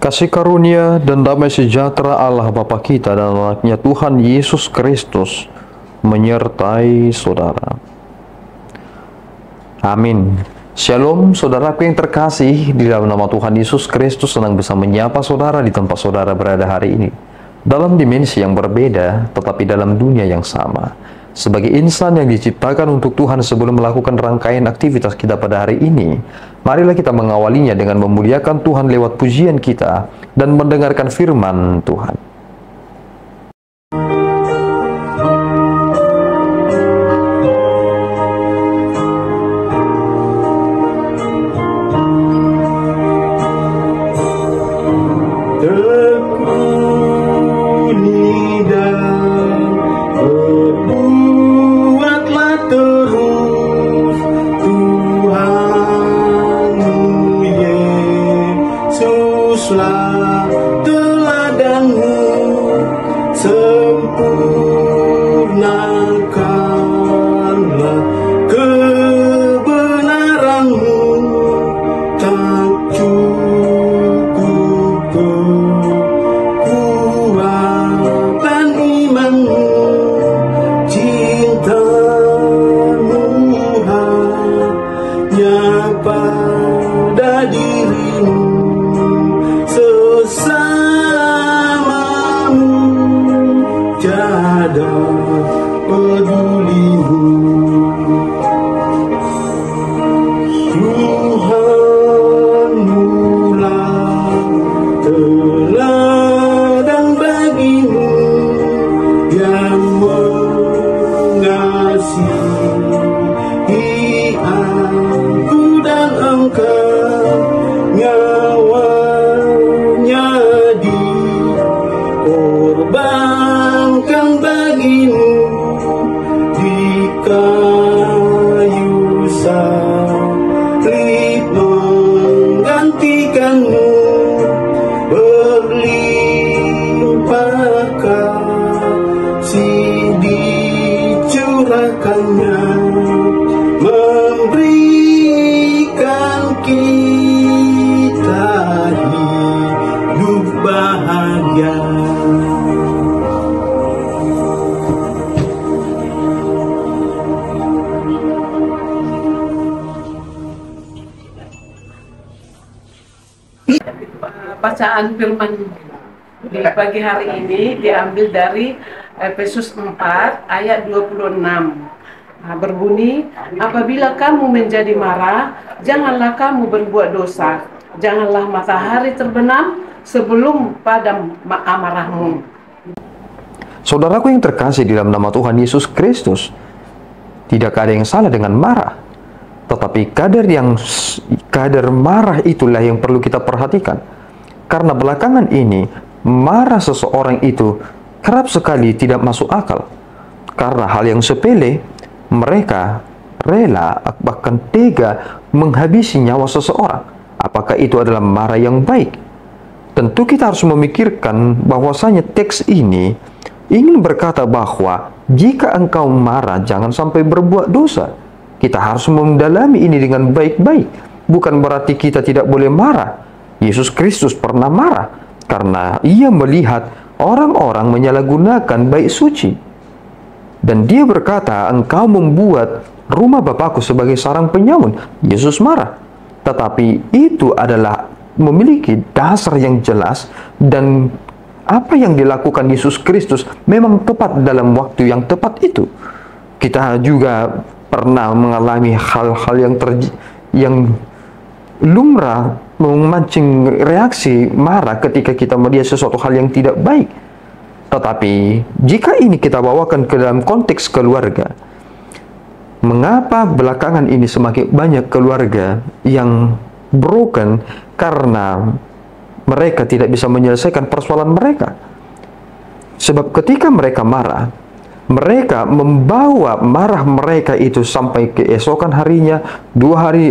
Kasih karunia dan damai sejahtera Allah Bapa kita dan anaknya Tuhan Yesus Kristus menyertai saudara. Amin. Shalom saudaraku yang terkasih, di dalam nama Tuhan Yesus Kristus senang bisa menyapa saudara di tempat saudara berada hari ini. Dalam dimensi yang berbeda, tetapi dalam dunia yang sama. Sebagai insan yang diciptakan untuk Tuhan sebelum melakukan rangkaian aktivitas kita pada hari ini, marilah kita mengawalinya dengan memuliakan Tuhan lewat pujian kita dan mendengarkan firman Tuhan. Bacaan firman di pagi hari ini diambil dari Efesus 4 ayat 26. Berbunyi, apabila kamu menjadi marah, janganlah kamu berbuat dosa. Janganlah matahari terbenam sebelum padam amarahmu. Saudaraku yang terkasih di dalam nama Tuhan Yesus Kristus, tidak ada yang salah dengan marah. Tetapi kadar marah itulah yang perlu kita perhatikan. Karena belakangan ini, marah seseorang itu kerap sekali tidak masuk akal. Karena hal yang sepele, mereka rela bahkan tega menghabisi nyawa seseorang. Apakah itu adalah marah yang baik? Tentu kita harus memikirkan bahwasanya teks ini ingin berkata bahwa jika engkau marah, jangan sampai berbuat dosa. Kita harus mendalami ini dengan baik-baik. Bukan berarti kita tidak boleh marah. Yesus Kristus pernah marah karena ia melihat orang-orang menyalahgunakan bait suci. Dan dia berkata, engkau membuat rumah Bapakku sebagai sarang penyamun. Yesus marah. Tetapi itu adalah memiliki dasar yang jelas, dan apa yang dilakukan Yesus Kristus memang tepat dalam waktu yang tepat itu. Kita juga pernah mengalami hal-hal yang lumrah memancing reaksi marah ketika kita melihat sesuatu hal yang tidak baik. Tetapi jika ini kita bawakan ke dalam konteks keluarga, mengapa belakangan ini semakin banyak keluarga yang broken karena mereka tidak bisa menyelesaikan persoalan mereka? Sebab ketika mereka marah, mereka membawa marah mereka itu sampai keesokan harinya, 2 hari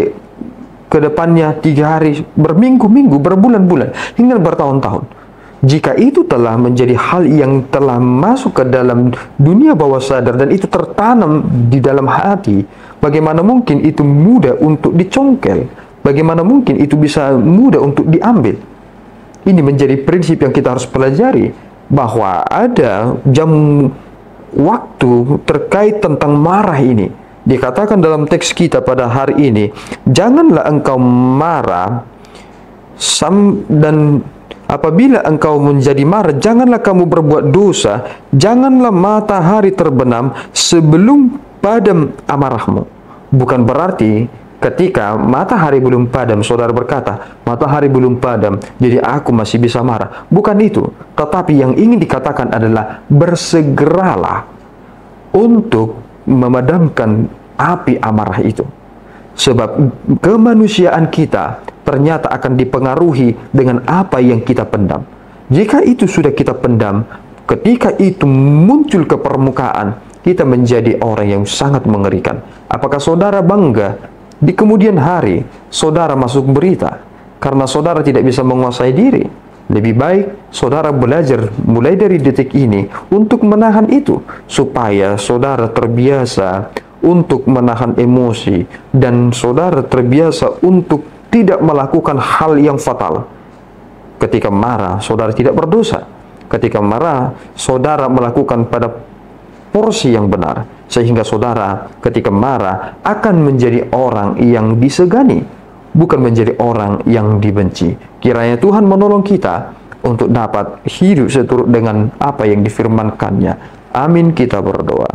ke depannya, 3 hari, berminggu-minggu, berbulan-bulan, hingga bertahun-tahun. Jika itu telah menjadi hal yang telah masuk ke dalam dunia bawah sadar dan itu tertanam di dalam hati, bagaimana mungkin itu mudah untuk dicongkel? Bagaimana mungkin itu bisa mudah untuk diambil? Ini menjadi prinsip yang kita harus pelajari, bahwa ada jam waktu terkait tentang marah ini. Dikatakan dalam teks kita pada hari ini, janganlah engkau marah dan apabila engkau menjadi marah, janganlah kamu berbuat dosa, janganlah matahari terbenam sebelum padam amarahmu. Bukan berarti ketika matahari belum padam, saudara berkata, matahari belum padam, jadi aku masih bisa marah. Bukan itu. Tetapi yang ingin dikatakan adalah bersegeralah untuk memadamkan api amarah itu. Sebab kemanusiaan kita ternyata akan dipengaruhi dengan apa yang kita pendam. Jika itu sudah kita pendam, ketika itu muncul ke permukaan, kita menjadi orang yang sangat mengerikan. Apakah saudara bangga di kemudian hari saudara masuk berita karena saudara tidak bisa menguasai diri? Lebih baik saudara belajar mulai dari detik ini untuk menahan itu, supaya saudara terbiasa untuk menahan emosi, dan saudara terbiasa untuk tidak melakukan hal yang fatal. Ketika marah, saudara tidak berdosa. Ketika marah, saudara melakukan pada porsi yang benar, sehingga saudara ketika marah akan menjadi orang yang disegani, bukan menjadi orang yang dibenci. Kiranya Tuhan menolong kita untuk dapat hidup seturut dengan apa yang difirmankannya. Amin. Kita berdoa.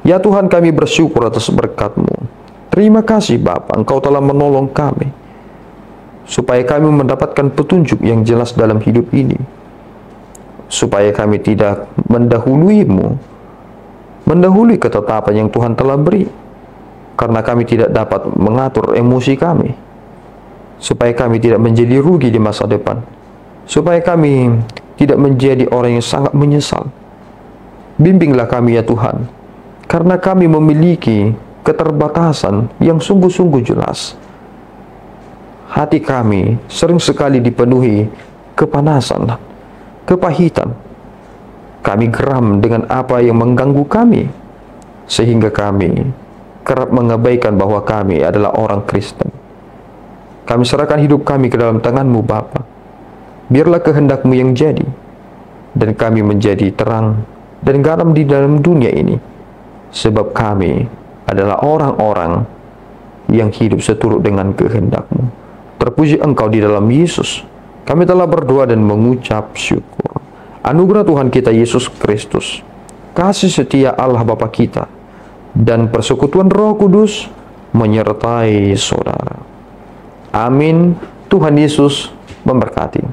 Ya Tuhan, kami bersyukur atas berkat-Mu. Terima kasih Bapa, Engkau telah menolong kami, supaya kami mendapatkan petunjuk yang jelas dalam hidup ini, supaya kami tidak mendahului ketetapan yang Tuhan telah beri, karena kami tidak dapat mengatur emosi kami, supaya kami tidak menjadi rugi di masa depan, supaya kami tidak menjadi orang yang sangat menyesal. Bimbinglah kami ya Tuhan, karena kami memiliki keterbatasan yang sungguh-sungguh jelas. Hati kami sering sekali dipenuhi kepanasan, kepahitan. Kami geram dengan apa yang mengganggu kami, sehingga kami kerap mengabaikan bahwa kami adalah orang Kristen. Kami serahkan hidup kami ke dalam tangan-Mu Bapa. Biarlah kehendak-Mu yang jadi, dan kami menjadi terang dan garam di dalam dunia ini, sebab kami adalah orang-orang yang hidup seturut dengan kehendak-Mu. Terpuji Engkau di dalam Yesus. Kami telah berdoa dan mengucap syukur. Anugerah Tuhan kita Yesus Kristus, kasih setia Allah Bapa kita, dan persekutuan Roh Kudus menyertai saudara. Amin. Tuhan Yesus memberkati.